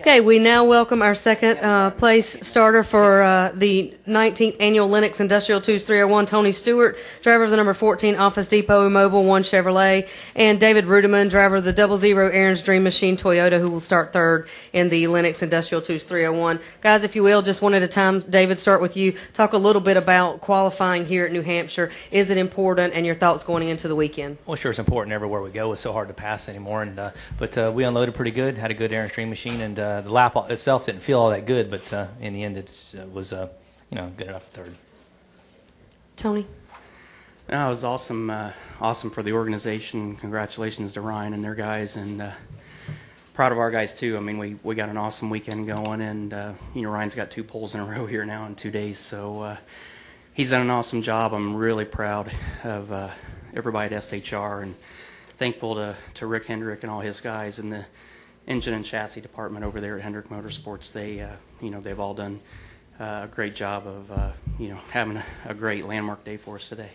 Okay, we now welcome our second place starter for the 19th Annual Lennox Industrial Tools 301, Tony Stewart, driver of the number 14 Office Depot Mobile 1 Chevrolet, and David Reutimann, driver of the 00 Aaron's Dream Machine Toyota, who will start third in the Lennox Industrial Tools 301. Guys, if you will, just one at a time. David, start with you. Talk a little bit about qualifying here at New Hampshire. Is it important, and your thoughts going into the weekend? Well, sure, it's important everywhere we go. It's so hard to pass anymore, but we unloaded pretty good, had a good Aaron's Dream Machine, and the lap itself didn't feel all that good, but in the end it was good enough for third. Tony? No, it was awesome, awesome for the organization. Congratulations to Ryan and their guys, and proud of our guys too. I mean, we got an awesome weekend going, and Ryan's got 2 poles in a row here now in 2 days, so he's done an awesome job. I'm really proud of everybody at SHR, and thankful to Rick Hendrick and all his guys and the engine and chassis department over there at Hendrick Motorsports. They've all done a great job of having a great landmark day for us today.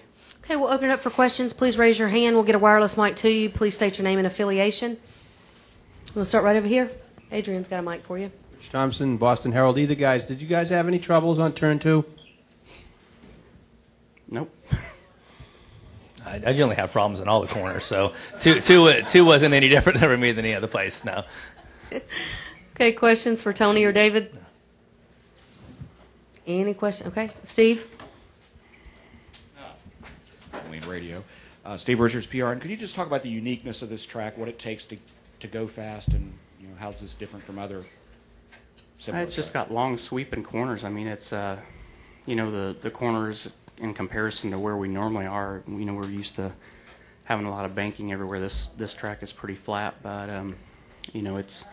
Okay, we'll open it up for questions. Please raise your hand. We'll get a wireless mic to you. Please state your name and affiliation. We'll start right over here. Adrian's got a mic for you. Rich Thompson, Boston Herald. Either guys, did you guys have any troubles on turn 2? Nope. I generally have problems in all the corners, so two wasn't any different for me than any other place. No. Okay, questions for Tony or David? Any question? Okay, Steve. Radio. Steve Richards, PR. And could you just talk about the uniqueness of this track, what it takes to go fast, and how's this different from other similar It's just tracks? got long sweeping corners. I mean, it's the corners in comparison to where we normally are. We're used to having a lot of banking everywhere. This track is pretty flat, but it's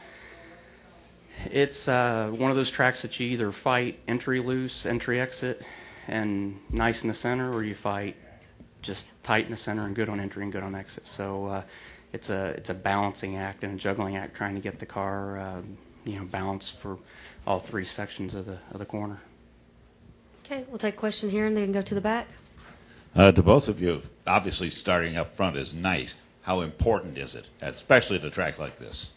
one of those tracks that you either fight entry loose, entry exit, and nice in the center, or you fight just tight in the center and good on entry and good on exit. So it's a balancing act and a juggling act, trying to get the car balanced for all 3 sections of the corner. Okay, we'll take a question here and then go to the back. To both of you, obviously starting up front is nice. How important is it, especially at a track like this?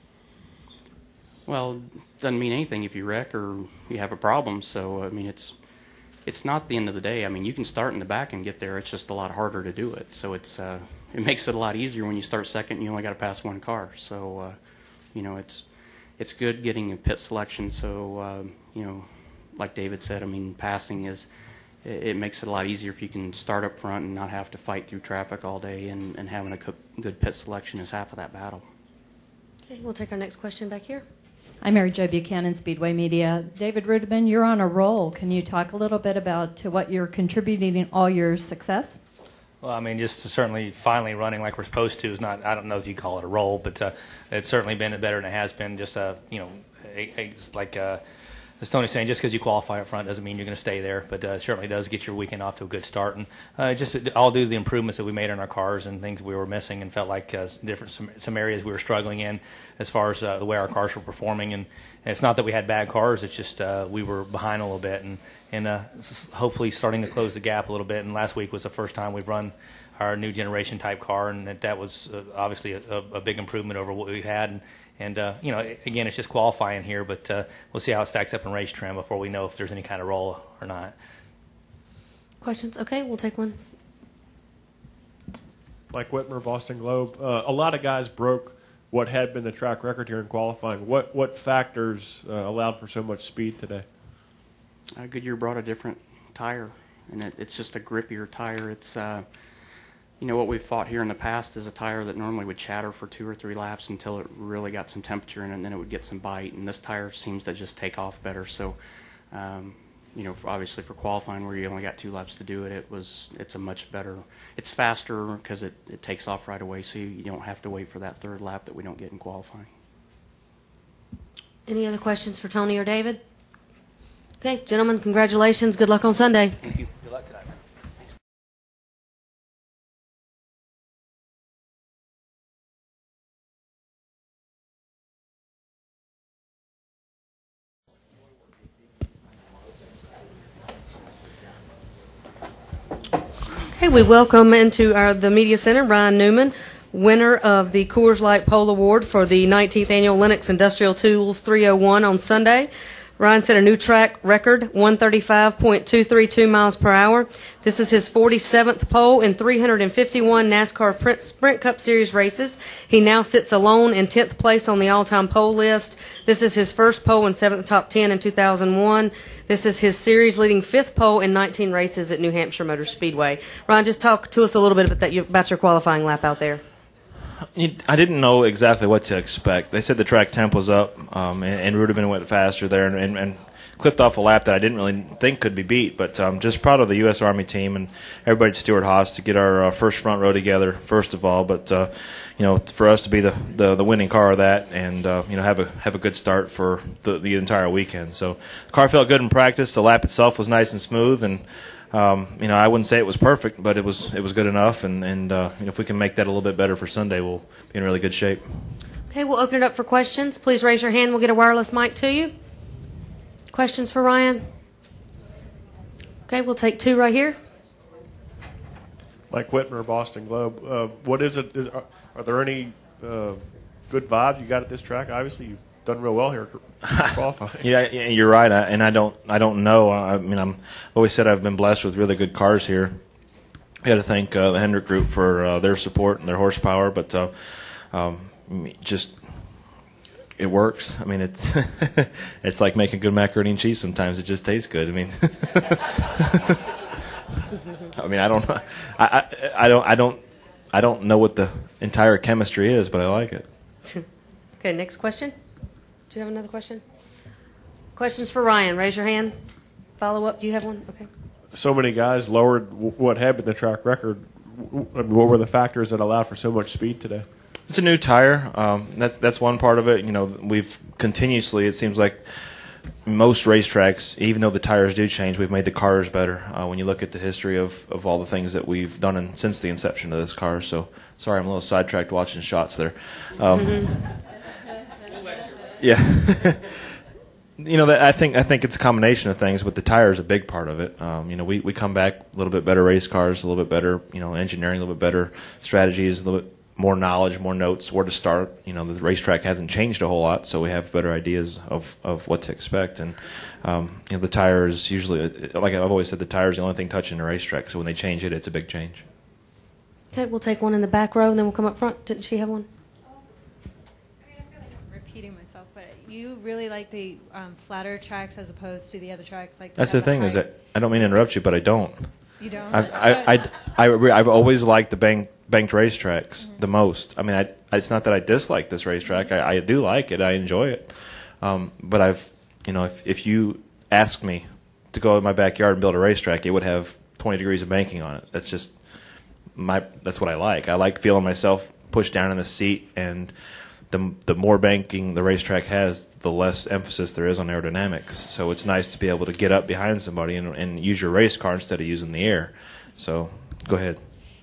Well, it doesn't mean anything if you wreck or you have a problem. So, I mean, it's not the end of the day. I mean, you can start in the back and get there. It's just a lot harder to do it. So it makes it a lot easier when you start second and you only got to pass 1 car. So, it's good getting a pit selection. So, like David said, I mean, passing it makes it a lot easier if you can start up front and not have to fight through traffic all day, and having a good pit selection is half of that battle. Okay, we'll take our next question back here. I'm Mary Jo Buchanan, Speedway Media. David Reutimann, you're on a roll. Can you talk a little bit about to what you're contributing in all your success? Well, I mean, just certainly finally running like we're supposed to is not, I don't know if you call it a roll, but it's certainly been better than it has been. Just, it's like as Tony's saying, just because you qualify up front doesn't mean you're going to stay there, but it certainly does get your weekend off to a good start. And just all due to the improvements that we made in our cars and things we were missing, and felt like some areas we were struggling in as far as the way our cars were performing. And it's not that we had bad cars, it's just we were behind a little bit, and hopefully starting to close the gap a little bit. And last week was the first time we've run our new generation type car, and that was obviously a big improvement over what we had. And again, it's just qualifying here, but we'll see how it stacks up in race trim before we know if there's any kind of roll or not. Questions? Okay, we'll take one. Mike Whitmer, Boston Globe. A lot of guys broke what had been the track record here in qualifying. What factors allowed for so much speed today? Goodyear brought a different tire, and it's just a grippier tire. It's what we've fought here in the past is a tire that normally would chatter for 2 or 3 laps until it really got some temperature in it, and then it would get some bite. And this tire seems to just take off better. So, obviously for qualifying where you only got 2 laps to do it, it's a much better. It's faster because it takes off right away, so you don't have to wait for that 3rd lap that we don't get in qualifying. Any other questions for Tony or David? Okay, gentlemen, congratulations. Good luck on Sunday. Thank you. Good luck tonight. Okay, we welcome into the media center Ryan Newman, winner of the Coors Light Pole Award for the 19th Annual Lennox Industrial Tools 301 on Sunday. Ryan set a new track record, 135.232 miles per hour. This is his 47th pole in 351 NASCAR Sprint Cup Series races. He now sits alone in 10th place on the all-time pole list. This is his first pole and 7th top 10 in 2001. This is his series-leading 5th pole in 19 races at New Hampshire Motor Speedway. Ryan, just talk to us a little bit about your qualifying lap out there. I didn't know exactly what to expect. They said the track temp was up, and Reutimann went faster there and clipped off a lap that I didn't really think could be beat. But just proud of the U.S. Army team and everybody at Stewart Haas to get our first front row together, first of all. But for us to be the winning car of that and have a good start for the entire weekend. So the car felt good in practice. The lap itself was nice and smooth, and I wouldn't say it was perfect, but it was good enough, and if we can make that a little bit better for Sunday, we'll be in really good shape. Okay, we'll open it up for questions. Please raise your hand. We'll get a wireless mic to you. Questions for Ryan? Okay, we'll take two right here. Mike Whitmer, Boston Globe. What is it? Are there any good vibes you got at this track? Obviously, you've done real well here qualifying. Yeah, you're right, and I don't know. I've always said I've been blessed with really good cars here. I got to thank the Hendrick Group for their support and their horsepower, but just it works. I mean, it's it's like making good macaroni and cheese. Sometimes it just tastes good. I mean, I don't know what the entire chemistry is, but I like it. Okay, next question. Do you have another question? Questions for Ryan? Raise your hand. Follow up. Do you have one? Okay. So many guys lowered what had been the track record. What were the factors that allowed for so much speed today? It's a new tire. That's one part of it. We've continuously, it seems like most racetracks, even though the tires do change, we've made the cars better. When you look at the history of all the things that we've done since the inception of this car. So, sorry, I'm a little sidetracked watching shots there. Yeah. I think it's a combination of things, but the tire is a big part of it. We come back a little bit better race cars, a little bit better, engineering, a little bit better strategies, a little bit more knowledge, more notes, where to start. The racetrack hasn't changed a whole lot, so we have better ideas of what to expect. And the tire is usually, like I've always said, the tire is the only thing touching the racetrack. So when they change it, it's a big change. Okay, we'll take one in the back row, and then we'll come up front. Didn't she have one? Repeating myself, but you really like the flatter tracks as opposed to the other tracks. That's the thing, is that I don't mean to interrupt you, but I don't. You don't? I've always liked the banked racetracks the most. I mean, it's not that I dislike this racetrack. I do like it. I enjoy it. But if you ask me to go in my backyard and build a racetrack, it would have 20 degrees of banking on it. That's just that's what I like. I like feeling myself pushed down in the seat, and the more banking the racetrack has, the less emphasis there is on aerodynamics. So it's nice to be able to get up behind somebody and use your race car instead of using the air. So go ahead.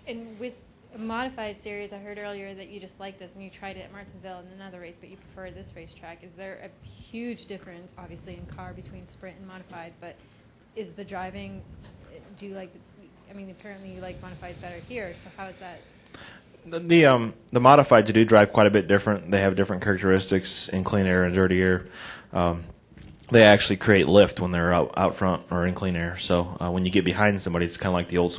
And with a modified series, I heard earlier that you just like this, and you tried it at Martinsville in another race, but you prefer this racetrack. Is there a huge difference, obviously, in car between sprint and modified, but is the driving, do you like, apparently you like modifieds better here, so how is that? The modifieds do drive quite a bit different. They have different characteristics in clean air and dirty air. They actually create lift when they're out front or in clean air. So when you get behind somebody, it's kind of like the old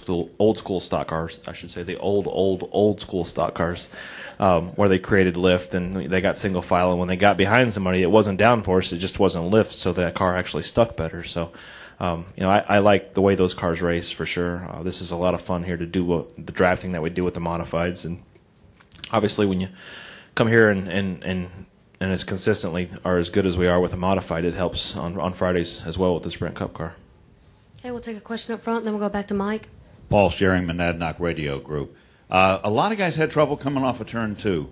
school stock cars. I should say the old school stock cars, where they created lift and they got single file. And when they got behind somebody, it wasn't downforce; it just wasn't lift. So that car actually stuck better. So. I like the way those cars race for sure. This is a lot of fun here to do the drafting that we do with the modifieds, and obviously when you come here and as consistently are as good as we are with a modified, it helps on Fridays as well with the Sprint Cup car. Okay, we'll take a question up front, then we'll go back to Mike. Paul Schering, Monadnock Radio Group. A lot of guys had trouble coming off of turn 2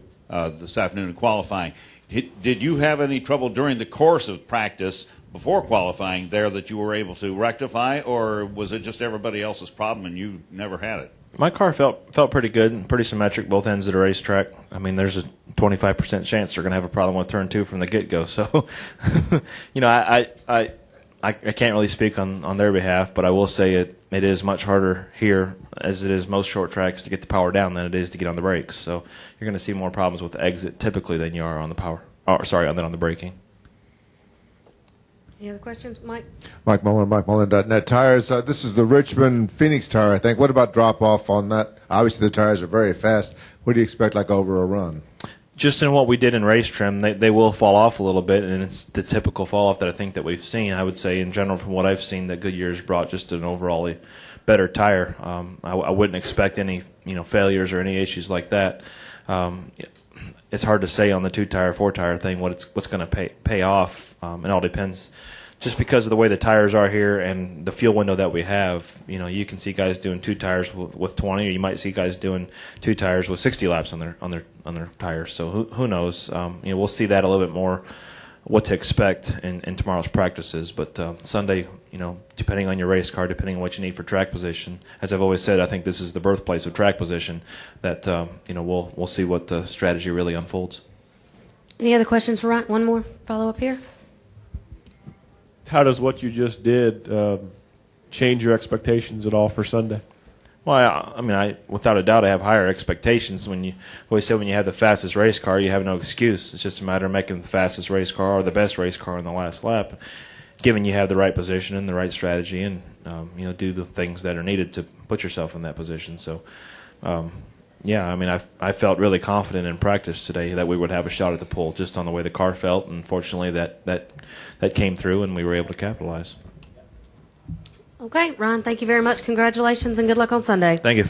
this afternoon in qualifying. Did you have any trouble during the course of practice before qualifying there that you were able to rectify, or was it just everybody else's problem and you never had it? My car felt pretty good and pretty symmetric both ends of the racetrack. I mean, there's a 25% chance they're going to have a problem with turn 2 from the get-go. So, I can't really speak on their behalf, but I will say it is much harder here, as it is most short tracks, to get the power down than it is to get on the brakes. So you're going to see more problems with the exit typically than you are on the power. Than on the braking. Any other questions, Mike? Mike Mullen, MikeMullen.net. Tires, this is the Richmond Phoenix tire, I think. What about drop-off on that? Obviously, the tires are very fast. What do you expect, like, over a run? Just in what we did in race trim, they will fall off a little bit, and it's the typical fall-off that I think that we've seen. I would say, in general, from what I've seen, that Goodyear's brought just an overall better tire. I wouldn't expect any failures or any issues like that. It's hard to say on the 2-tire, 4-tire thing what's going to pay off. It all depends. Just because of the way the tires are here and the fuel window that we have, you can see guys doing 2 tires with 20, or you might see guys doing 2 tires with 60 laps on their tires. So who knows? We'll see that a little bit more, what to expect in tomorrow's practices. But Sunday, depending on your race car, depending on what you need for track position, as I've always said, I think this is the birthplace of track position. That we'll see what the strategy really unfolds. Any other questions for Ryan? One more follow up here. How does what you just did change your expectations at all for Sunday? Well, I without a doubt, I have higher expectations. When you always say when you have the fastest race car, you have no excuse. It's just a matter of making the fastest race car or the best race car in the last lap, given you have the right position and the right strategy, and do the things that are needed to put yourself in that position. So, I felt really confident in practice today that we would have a shot at the pole, just on the way the car felt, and fortunately that came through, and we were able to capitalize. Okay, Ron, thank you very much. Congratulations and good luck on Sunday. Thank you.